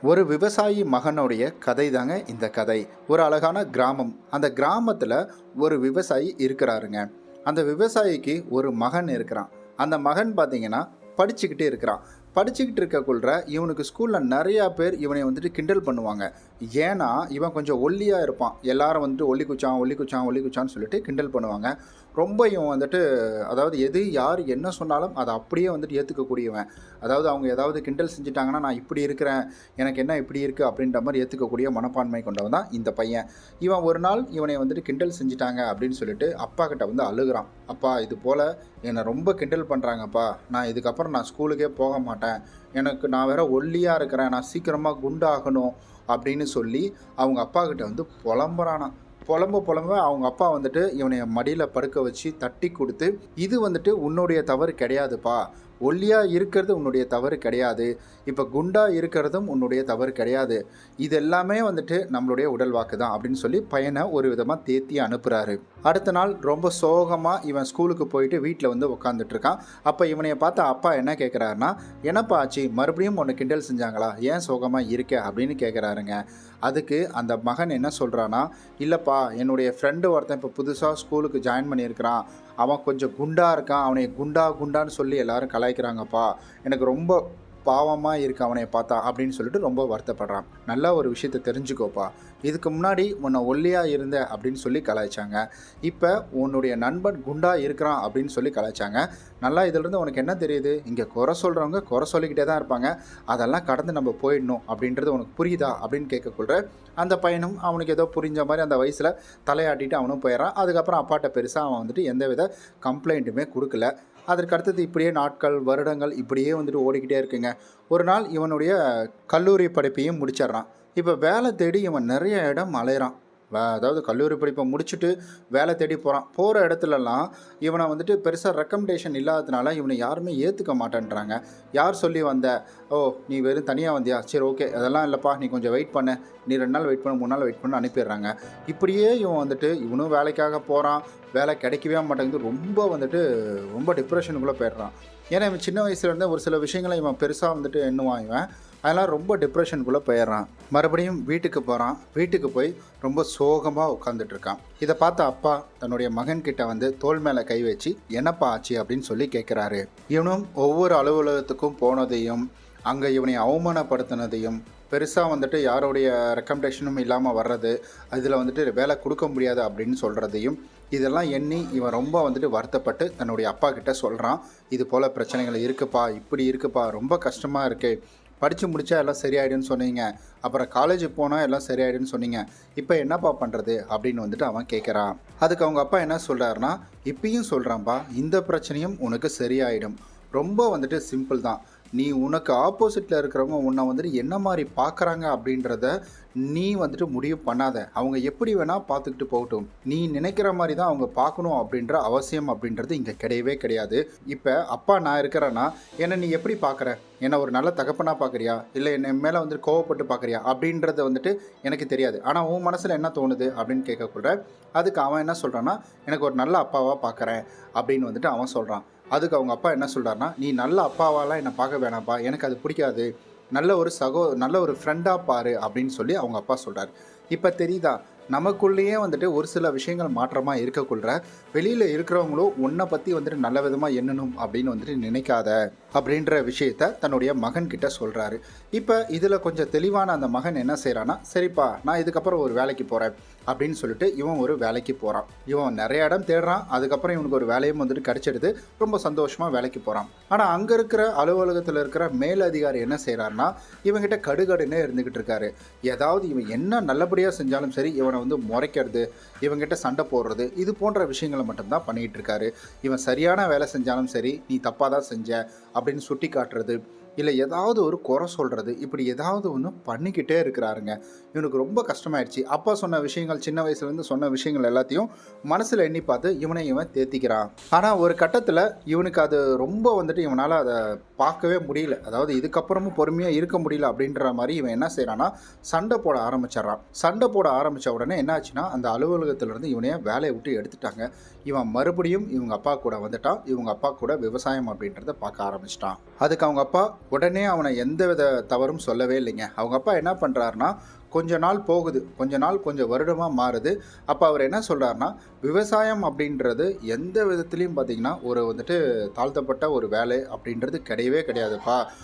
ஒரு விவசாயி மகனுடைய கதை தாங்க இந்த கதை. ஒரு அழகான கிராமம். அந்த கிராமத்தில் ஒரு விவசாயி இருக்கிறாருங்க. அந்த விவசாயிக்கு ஒரு மகன் இருக்கிறான். அந்த மகன் பார்த்தீங்கன்னா படிச்சுக்கிட்டே இருக்கிறான். படிச்சுக்கிட்டு இருக்கக்குள்ள இவனுக்கு ஸ்கூலில் நிறையா பேர் இவனை வந்துட்டு கிண்டல் பண்ணுவாங்க. ஏன்னா இவன் கொஞ்சம் ஒல்லியாக இருப்பான். எல்லாரும் வந்துட்டு ஒல்லி குச்சான் ஒல்லி குச்சான் ஒல்லி குச்சான்னு சொல்லிட்டு கிண்டல் பண்ணுவாங்க. ரொம்ப இவன் வந்துட்டு அதாவது எது யார் என்ன சொன்னாலும் அதை அப்படியே வந்துட்டு ஏற்றுக்கக்கூடியவன். அதாவது அவங்க ஏதாவது கிண்டல் செஞ்சுட்டாங்கன்னா நான் இப்படி இருக்கிறேன், எனக்கு என்ன இப்படி இருக்குது அப்படின்ற மாதிரி ஏற்றுக்கக்கூடிய மனப்பான்மை கொண்டவன் தான் இந்த பையன். இவன் ஒரு நாள் இவனை வந்துட்டு கிண்டல் செஞ்சுட்டாங்க அப்படின்னு சொல்லிட்டு அப்பா கிட்ட வந்து அழுகிறான். அப்பா இது போல் என்னை ரொம்ப கிண்டல் பண்ணுறாங்கப்பா, நான் இதுக்கப்புறம் நான் ஸ்கூலுக்கே போக மாட்டேன், எனக்கு நான் வேற ஒல்லியாக இருக்கிறேன், நான் சீக்கிரமாக குண்டாகணும் அப்படின்னு சொல்லி அவங்க அப்பா கிட்ட வந்து புலம்புறானான். புலம்ப அவங்க அப்பா வந்துட்டு இவனை மடியில் படுக்க வச்சு தட்டி கொடுத்து, இது வந்துட்டு உன்னுடைய தவறு கிடையாதுப்பா, ஒல்லியாக இருக்கிறது உன்னுடைய தவறு கிடையாது, இப்போ குண்டாக இருக்கிறதும் உன்னுடைய தவறு கிடையாது, இது எல்லாமே வந்துட்டு நம்மளுடைய உடல் வாக்கு தான் அப்படின்னு சொல்லி பையனை ஒரு விதமாக தேத்தி அனுப்புகிறாரு. அடுத்த நாள் ரொம்ப சோகமாக இவன் ஸ்கூலுக்கு போயிட்டு வீட்டில் வந்து உட்காந்துட்ருக்கான். அப்போ இவனைய பார்த்து அப்பா என்ன கேட்குறாருன்னா, என்னப்பா ஆச்சு, மறுபடியும் ஒன்று கிண்டல் செஞ்சாங்களா, ஏன் சோகமாக இருக்க அப்படின்னு கேட்குறாருங்க. அதுக்கு அந்த மகன் என்ன சொல்கிறான்னா, இல்லைப்பா என்னுடைய ஃப்ரெண்டு ஒருத்தன் இப்போ புதுசாக ஸ்கூலுக்கு ஜாயின் பண்ணியிருக்கிறான், அவன் கொஞ்சம் குண்டாக இருக்கான், அவனை குண்டான்னு சொல்லி எல்லோரும் கலாய்க்கிறாங்கப்பா, எனக்கு ரொம்ப பாவமாக இருக்கு அவனை பார்த்தா அப்படின்னு சொல்லிட்டு ரொம்ப வருத்தப்படுறான். நல்லா ஒரு விஷயத்தை தெரிஞ்சுக்கோப்பா, இதுக்கு முன்னாடி உன்னை ஒல்லியாக இருந்த அப்படின்னு சொல்லி கலாய்ச்சாங்க, இப்போ உன்னுடைய நண்பன் குண்டாக இருக்கிறான் அப்படின்னு சொல்லி கலாய்ச்சாங்க. நல்லா இதிலிருந்து உனக்கு என்ன தெரியுது, இங்கே குறை சொல்கிறவங்க குறை சொல்லிக்கிட்டே தான் இருப்பாங்க, அதெல்லாம் கடந்து நம்ம போயிடணும் அப்படின்றது உனக்கு புரியுதா அப்படின்னு கேட்கக்குள்ள அந்த பையனும் அவனுக்கு ஏதோ புரிஞ்ச மாதிரி அந்த வயசில் தலையாட்டிட்டு அவனும் போயிடறான். அதுக்கப்புறம் அப்பாட்ட பெருசாக அவன் வந்துட்டு எந்தவித கம்ப்ளைண்ட்டுமே கொடுக்கல. அதற்கு அடுத்தது இப்படியே நாட்கள் வருடங்கள் இப்படியே வந்துட்டு ஓடிக்கிட்டே இருக்குங்க. ஒரு நாள் இவனுடைய கல்லூரி படிப்பையும் முடிச்சிட்றான். இப்போ வேலை தேடி இவன் நிறைய இடம் அலையிறான். அதாவது கல்லூரி படிப்பை முடிச்சுட்டு வேலை தேடி போகிறான். போகிற இடத்துலலாம் இவனை வந்துட்டு பெருசாக ரெக்கமெண்டேஷன் இல்லாததுனால இவனை யாருமே ஏற்றுக்க மாட்டேன்றாங்க. யார் சொல்லி வந்த, ஓ நீ வெறும் தனியாக வந்தியா, சரி ஓகே அதெல்லாம் இல்லைப்பா, நீ கொஞ்சம் வெயிட் பண்ணு, நீ 2 நாள் வெயிட் பண்ணு 3 நாள் வெயிட் பண்ணு அனுப்பிடுறாங்க. இப்படியே இவன் வந்துட்டு இவனும் வேலைக்காக போகிறான், வேலை கிடைக்கவே மாட்டேங்குது, ரொம்ப டிப்ரெஷனுக்குள்ளே போயிடுறான். ஏன்னா இவன் சின்ன வயசுலேருந்தே ஒரு சில விஷயங்களை இவன் பெருசாக வந்துட்டு எண்ணுவான். இவன் அதெல்லாம் ரொம்ப டிப்ரெஷனுக்குள்ளே போயிடுறான். மறுபடியும் வீட்டுக்கு போகிறான். வீட்டுக்கு போய் ரொம்ப சோகமாக உட்காந்துட்ருக்கான். இதை பார்த்த அப்பா தன்னுடைய மகன்கிட்ட வந்து தோள் மேலே கை வச்சு என்னப்பா ஆச்சு அப்படின்னு சொல்லி கேட்குறாரு. இவனும் ஒவ்வொரு அலுவலகத்துக்கும் போனதையும் அங்கே இவனை அவமானப்படுத்தினதையும் பெருசாக வந்துட்டு யாருடைய ரெக்கமெண்டேஷனும் இல்லாமல் வர்றது, அதில் வந்துட்டு வேலை கொடுக்க முடியாது அப்படின்னு சொல்கிறதையும் இதெல்லாம் எண்ணி இவன் ரொம்ப வந்துட்டு வருத்தப்பட்டு தன்னுடைய அப்பா கிட்ட சொல்கிறான். இது போல் பிரச்சனைகள் இருக்குப்பா, இப்படி இருக்குப்பா, ரொம்ப கஷ்டமாக இருக்குது, படித்து முடித்தா எல்லாம் சரியாயிடுன்னு சொன்னீங்க, அப்புறம் காலேஜ் போனால் எல்லாம் சரியாயிடுன்னு சொன்னீங்க, இப்போ என்னப்பா பண்ணுறது அப்படின்னு வந்துட்டு அவன் கேட்குறான். அதுக்கு அவங்க அப்பா என்ன சொல்கிறாருன்னா, இப்பயும் சொல்கிறான்ப்பா, இந்த பிரச்சனையும் உனக்கு சரியாயிடும், ரொம்ப வந்துட்டு சிம்பிள் தான், நீ உனக்கு ஆப்போசிட்டில் இருக்கிறவங்க உன்னை வந்துட்டு என்ன மாதிரி பார்க்குறாங்க அப்படின்றத நீ வந்துட்டு முடிவு பண்ணாத, அவங்க எப்படி வேணால் பார்த்துக்கிட்டு போகட்டும், நீ நினைக்கிற மாதிரி தான் அவங்க பார்க்கணும் அப்படின்ற அவசியம் அப்படின்றது இங்கே கிடையவே கிடையாது. இப்போ அப்பா நான் இருக்கிறேன்னா என்னை நீ எப்படி பார்க்குற, என்னை ஒரு நல்ல தகப்பனாக பார்க்குறியா, இல்லை என்னை மேலே வந்துட்டு கோவப்பட்டு பார்க்குறியா அப்படின்றத வந்துட்டு எனக்கு தெரியாது, ஆனால் உன் மனசில் என்ன தோணுது அப்படின்னு கேட்கக்கூட அதுக்கு அவன் என்ன சொல்கிறான்னா, எனக்கு ஒரு நல்ல அப்பாவாக பார்க்குறேன் அப்படின்னு வந்துட்டு அவன் சொல்கிறான். அதுக்கு அவங்க அப்பா என்ன சொல்கிறாருன்னா, நீ நல்ல அப்பாவாலாம் என்னை பார்க்க வேணாம்ப்பா, எனக்கு அது பிடிக்காது, நல்ல ஒரு ஃப்ரெண்டாக பாரு அப்படின்னு சொல்லி அவங்க அப்பா சொல்கிறார். இப்போ தெரியுதா, நமக்குள்ளேயே வந்துட்டு ஒரு சில விஷயங்கள் மாற்றமாக இருக்கக்குள்ள வெளியில் இருக்கிறவங்களும் உன்னை பற்றி வந்துட்டு நல்ல விதமாக எண்ணணும் அப்படின்னு வந்துட்டு நினைக்காத அப்படின்ற விஷயத்த தன்னுடைய மகன்கிட்ட சொல்கிறாரு. இப்போ இதில் கொஞ்சம் தெளிவான அந்த மகன் என்ன செய்கிறான்னா, சரிப்பா நான் இதுக்கப்புறம் ஒரு வேலைக்கு போகிறேன் அப்படின்னு சொல்லிட்டு இவன் ஒரு வேலைக்கு போகிறான். இவன் நிறைய இடம் தேடுறான். அதுக்கப்புறம் இவனுக்கு ஒரு வேலையும் வந்துட்டு கிடச்சிடுது. ரொம்ப சந்தோஷமாக வேலைக்கு போகிறான். ஆனால் அங்கே இருக்கிற அலுவலகத்தில் இருக்கிற மேலதிகாரி என்ன செய்கிறாருன்னா, இவன்கிட்ட கடுகடுன்னே இருந்துக்கிட்டு இருக்காரு. ஏதாவது இவன் என்ன நல்லபடியாக செஞ்சாலும் சரி இவனை வந்து முறைக்கிறது, இவங்கிட்ட சண்டை போடுறது, இது போன்ற விஷயங்களை மட்டும்தான் பண்ணிகிட்டு இருக்காரு. இவன் சரியான வேலை செஞ்சாலும் சரி நீ தப்பாக தான் செஞ்ச அப்படின்னு சுட்டி காட்டுறது, இல்லை ஏதாவது ஒரு குறை சொல்கிறது, இப்படி ஏதாவது ஒன்று பண்ணிக்கிட்டே இருக்கிறாருங்க. இவனுக்கு ரொம்ப கஷ்டமாயிடுச்சு. அப்பா சொன்ன விஷயங்கள், சின்ன வயசுலேருந்து சொன்ன விஷயங்கள் எல்லாத்தையும் மனசில் எண்ணி பார்த்து இவன் தேத்திக்கிறான். ஆனால் ஒரு கட்டத்தில் இவனுக்கு அது ரொம்ப வந்துட்டு இவனால் அதை பார்க்கவே முடியல. அதாவது இதுக்கப்புறமும் பொறுமையாக இருக்க முடியல அப்படின்ற மாதிரி இவன் என்ன செய்கிறான்னா சண்டை போட ஆரம்பிச்சிட்றான். சண்டை போட ஆரம்பித்த உடனே என்ன ஆச்சுன்னா, அந்த அலுவலகத்திலேருந்து இவனைய வேலையை விட்டு எடுத்துட்டாங்க. இவன் மறுபடியும் இவங்க அப்பா கூட வந்துட்டான். இவங்க அப்பா கூட விவசாயம் அப்படின்றத பார்க்க ஆரம்பிச்சிட்டான். அதுக்கு அவங்க அப்பா உடனே அவனை எந்தவித தவறும் சொல்லவே இல்லைங்க. அவங்க அப்பா என்ன பண்ணுறாருனா, கொஞ்ச நாள் போகுது, கொஞ்சம் வருடமாக மாறுது. அப்போ அவர் என்ன சொல்கிறாருனா, விவசாயம் அப்படின்றது எந்த விதத்துலேயும் பார்த்திங்கன்னா ஒரு வந்துட்டு தாழ்த்தப்பட்ட ஒரு வேலை அப்படின்றது கிடையவே கிடையாதுப்பா.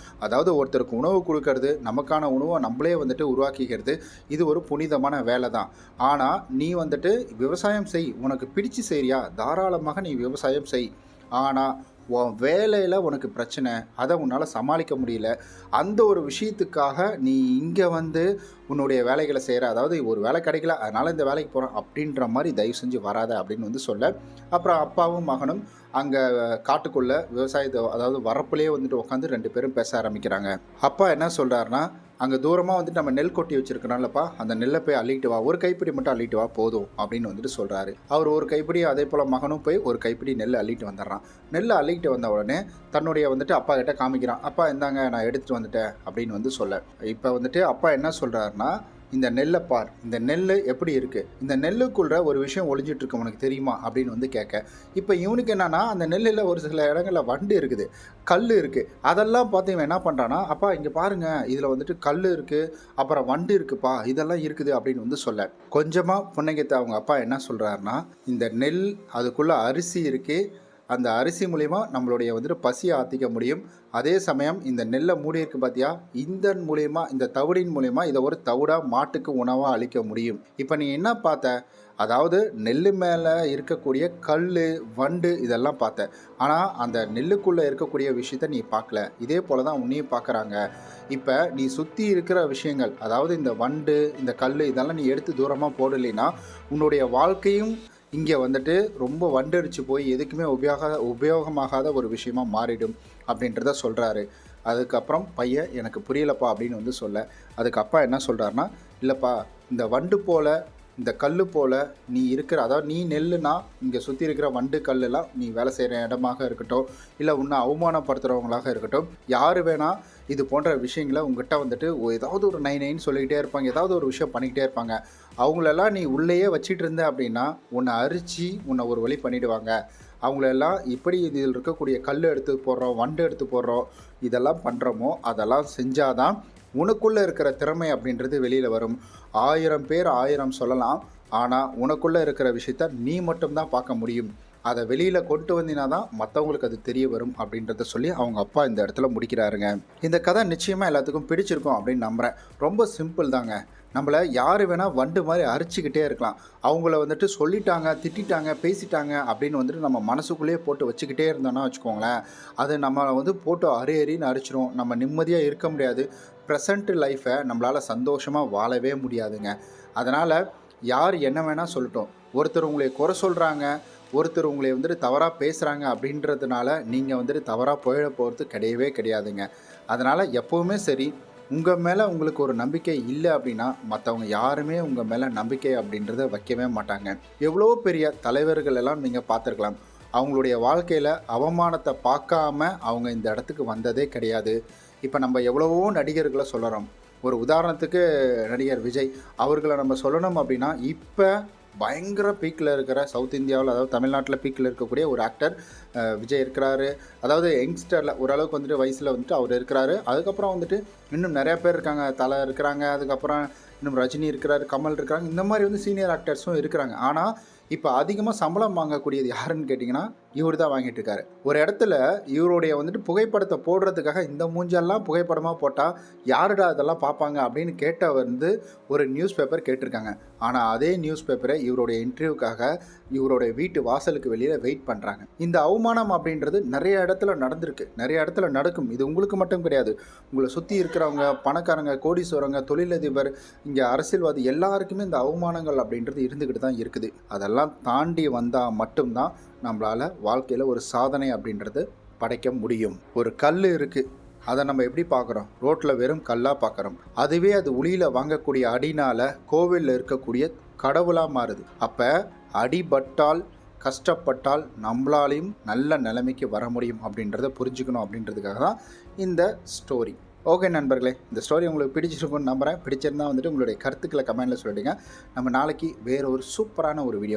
அதாவது ஒருத்தருக்கு உணவு கொடுக்கறது, நமக்கான உணவை நம்மளே வந்துட்டு உருவாக்கிக்கிறது, இது ஒரு புனிதமான வேலை தான். ஆனால் நீ வந்துட்டு விவசாயம் செய், உனக்கு பிடிச்சு செய்றியா தாராளமாக நீ விவசாயம் செய். ஆனால் உன் வேலையில் உனக்கு பிரச்சனை, அதை உன்னால் சமாளிக்க முடியல, அந்த ஒரு விஷயத்துக்காக நீ இங்கே வந்து உன்னுடைய வேலைகளை செய்கிற, அதாவது ஒரு வேலை கிடைக்கல அதனால் இந்த வேலைக்கு போகிறேன் அப்படின்ற மாதிரி தயவு செஞ்சு வராத அப்படின்னு வந்து சொல்ல, அப்புறம் அப்பாவும் மகனும் அங்கே காட்டுக்குள்ளே விவசாயத்தை, அதாவது வரப்புலேயே வந்துட்டு உட்காந்து 2 பேரும் பேச ஆரம்பிக்கிறாங்க. அப்பா என்ன சொல்கிறாருன்னா, அங்கே தூரமாக வந்துட்டு நம்ம நெல் கொட்டி வச்சுருக்கனாலப்பா, அந்த நெல்லை போய் அள்ளிட்டு வா, ஒரு கைப்பிடி மட்டும் அள்ளிட்டு வா போதும் அப்படின்னு வந்துட்டு சொல்கிறாரு. அவர் ஒரு கைப்பிடி, அதே போல் மகனும் போய் ஒரு கைப்பிடி நெல் அள்ளிட்டு வந்துடுறான். நெல்லை அள்ளிட்டு வந்த உடனே தன்னுடைய வந்துட்டு அப்பா கிட்ட காமிக்கிறான். அப்பா இந்தாங்க நான் எடுத்துகிட்டு வந்துட்டேன் அப்படின்னு வந்து சொல்ல, இப்போ வந்துட்டு அப்பா என்ன சொல்கிறாருன்னா, இந்த நெல்லை பார், இந்த நெல் எப்படி இருக்குது, இந்த நெல்லுக்குள்ள ஒரு விஷயம் ஒளிஞ்சிட்டு இருக்கு உனக்கு தெரியுமா அப்படின்னு வந்து கேட்க, இப்போ இவனுக்கு என்னன்னா அந்த நெல்லில் ஒரு சில இடங்களில் வண்டு இருக்குது, கல் இருக்குது, அதெல்லாம் பார்த்து இவன் என்ன பண்ணுறான்னா, அப்பா இங்கே பாருங்கள் இதில் வந்துட்டு கல் இருக்குது, அப்புறம் வண்டு இருக்குப்பா, இதெல்லாம் இருக்குது அப்படின்னு வந்து சொல்ல, கொஞ்சமாக புன்னகைத்த அவங்க அப்பா என்ன சொல்கிறாருன்னா, இந்த நெல் அதுக்குள்ளே அரிசி இருக்குது, அந்த அரிசி மூலிமா நம்மளுடைய வந்துட்டு பசியை ஆற்றிக்க முடியும். அதே சமயம் இந்த நெல்லை மூடி இருக்கு பார்த்தியா, இந்த மூலிமா, இந்த தவிடின் மூலிமா இதை ஒரு தவிடாக மாட்டுக்கு உணவாக அளிக்க முடியும். இப்போ நீ என்ன பார்த்த, அதாவது நெல் மேலே இருக்கக்கூடிய கல், வண்டு இதெல்லாம் பார்த்த, ஆனால் அந்த நெல்லுக்குள்ளே இருக்கக்கூடிய விஷயத்த நீ பார்க்கல. இதே போல் தான் உன்னையும் பார்க்குறாங்க. இப்போ நீ சுற்றி இருக்கிற விஷயங்கள், அதாவது இந்த வண்டு, இந்த கல் இதெல்லாம் நீ எடுத்து தூரமாக போடலைன்னா உன்னுடைய வாழ்க்கையும் இங்கே வந்துட்டு ரொம்ப வண்டடிச்சு போய் எதுக்குமே உபயோகமாகாத ஒரு விஷயமா மாறிடும் அப்படின்றத சொல்கிறாரு. அதுக்கப்புறம் பையன் எனக்கு புரியலப்பா அப்படின்னு வந்து சொல்ல, அதுக்கு அப்பா என்ன சொல்கிறாருன்னா, இல்லைப்பா இந்த வண்டு போல், இந்த கல் போல் நீ இருக்கிற, அதாவது நீ நெல்லுனா இங்கே சுற்றி இருக்கிற வண்டு கல்லெல்லாம் நீ வேலை செய்கிற இடமாக இருக்கட்டும், இல்லை உன்னை அவமானப்படுத்துகிறவங்களாக இருக்கட்டும், யார் வேணால் இது போன்ற விஷயங்களை உங்ககிட்ட வந்துட்டு ஏதாவது ஒரு நைன்னு சொல்லிக்கிட்டே இருப்பாங்க, ஏதாவது ஒரு விஷயம் பண்ணிக்கிட்டே இருப்பாங்க. அவங்களெல்லாம் நீ உள்ளேயே வச்சிட்டு இருந்த அப்படின்னா உன்னை அரிச்சு உன்னை ஒரு வழி பண்ணிவிடுவாங்க. அவங்களெல்லாம் இப்படி இதில் இருக்கக்கூடிய கல் எடுத்து போடுறோம், வண்டு எடுத்து போடுறோம், இதெல்லாம் பண்ணுறோமோ அதெல்லாம் செஞ்சாதான் உனக்குள்ளே இருக்கிற திறமை அப்படின்றது வெளியில் வரும். 1000 பேர் 1000 சொல்லலாம், ஆனால் உனக்குள்ளே இருக்கிற விஷயத்த நீ மட்டும்தான் பார்க்க முடியும். அதை வெளியில் கொண்டு வந்தினா தான் மற்றவங்களுக்கு அது தெரிய வரும் அப்படின்றத சொல்லி அவங்க அப்பா இந்த இடத்துல முடிக்கிறாருங்க. இந்த கதை நிச்சயமாக எல்லாத்துக்கும் பிடிச்சிருக்கும் அப்படின்னு நம்புகிறேன். ரொம்ப சிம்பிள் தாங்க. நம்மளை யார் வேணால் வண்டு மாதிரி அரிச்சிக்கிட்டே இருக்கலாம். அவங்கள வந்துட்டு சொல்லிட்டாங்க, திட்டாங்க, பேசிட்டாங்க அப்படின்னு வந்துட்டு நம்ம மனசுக்குள்ளேயே போட்டு வச்சுக்கிட்டே இருந்தோன்னா வச்சுக்கோங்களேன், அது நம்மளை வந்து போட்டு அரின்னு அரிச்சிரும். நம்ம நிம்மதியாக இருக்க முடியாது. ப்ரெசண்ட் லைஃப்பை நம்மளால் சந்தோஷமாக வாழவே முடியாதுங்க. அதனால் யார் என்ன வேணால் சொல்லட்டும், ஒருத்தர் உங்களை குறை சொல்கிறாங்க, ஒருத்தர் உங்களை வந்துட்டு தவறாக பேசுகிறாங்க அப்படின்றதுனால நீங்கள் வந்துட்டு தவறாக போயிட போகிறது கிடையவே கிடையாதுங்க. அதனால் எப்போவுமே சரி, உங்கள் மேலே உங்களுக்கு ஒரு நம்பிக்கை இல்லை அப்படின்னா மற்றவங்க யாருமே உங்கள் மேலே நம்பிக்கை அப்படின்றத வைக்கவே மாட்டாங்க. எவ்வளோ பெரிய தலைவர்கள் எல்லாம் நீங்கள் பார்த்துருக்கலாம், அவங்களுடைய வாழ்க்கையில் அவமானத்தை பார்க்காம அவங்க இந்த இடத்துக்கு வந்ததே கிடையாது. இப்போ நம்ம எவ்வளவோ நடிகர்களை சொல்கிறோம். ஒரு உதாரணத்துக்கு நடிகர் விஜய் அவர்களை நம்ம சொல்லணும் அப்படின்னா, இப்போ பயங்கர பீக்கில் இருக்கிற சவுத் இந்தியாவில், அதாவது தமிழ்நாட்டில் பீக்கில் இருக்கக்கூடிய ஒரு ஆக்டர் விஜய் இருக்கிறாரு. அதாவது யங்ஸ்டரில் ஓரளவுக்கு வந்துட்டு வயசில் வந்துட்டு அவர் இருக்கிறாரு. அதுக்கப்புறம் வந்துட்டு இன்னும் நிறையா பேர் இருக்காங்க, தலை இருக்கிறாங்க, அதுக்கப்புறம் இன்னும் ரஜினி இருக்கிறாரு, கமல் இருக்கிறாங்க, இந்த மாதிரி வந்து சீனியர் ஆக்டர்ஸும் இருக்கிறாங்க. ஆனால் இப்போ அதிகமாக சம்பளம் வாங்கக்கூடியது யாருன்னு கேட்டிங்கன்னா இவர் தான் வாங்கிட்டு இருக்காரு. ஒரு இடத்துல இவருடைய வந்துட்டு புகைப்படத்தை போடுறதுக்காக இந்த மூஞ்செல்லாம் புகைப்படமாக போட்டால் யாருடா இதெல்லாம் பார்ப்பாங்க அப்படின்னு கேட்ட வந்து ஒரு நியூஸ் பேப்பர் கேட்டிருக்காங்க. ஆனால் அதே நியூஸ் பேப்பரை இவருடைய இன்டர்வியூக்காக இவருடைய வீட்டு வாசலுக்கு வெளியில் வெயிட் பண்ணுறாங்க. இந்த அவமானம் அப்படின்றது நிறைய இடத்துல நடந்திருக்கு, நிறைய இடத்துல நடக்கும். இது உங்களுக்கு மட்டும் கிடையாது, உங்களை சுற்றி இருக்கிறவங்க, பணக்காரங்க, கோடீஸ்வரங்க, தொழிலதிபர், இங்கே அரசியல்வாதி எல்லாருக்குமே இந்த அவமானங்கள் அப்படின்றது இருந்துக்கிட்டு தான் இருக்குது. அதெல்லாம் தாண்டி வந்தால் மட்டும்தான் நம்மளால் வாழ்க்கையில் ஒரு சாதனை அப்படின்றது படைக்க முடியும். ஒரு கல் இருக்குது, அதை நம்ம எப்படி பார்க்குறோம், ரோட்டில் வெறும் கல்லாக பார்க்குறோம். அதுவே அது உளியில் வாங்கக்கூடிய அடினால் கோவிலில் இருக்கக்கூடிய கடவுளாக மாறுது. அப்போ அடிபட்டால், கஷ்டப்பட்டால் நம்மளாலையும் நல்ல நிலைமைக்கு வர முடியும் அப்படின்றத புரிஞ்சுக்கணும் அப்படின்றதுக்காக தான் இந்த ஸ்டோரி. ஓகே நண்பர்களே, இந்த ஸ்டோரி உங்களுக்கு பிடிச்சிருக்குன்னு நம்புகிறேன். பிடிச்சிருந்தால் வந்துட்டு உங்களுடைய கருத்துக்களை கமெண்டில் சொல்லிடுங்க. நம்ம நாளைக்கு வேறு ஒரு சூப்பரான ஒரு வீடியோ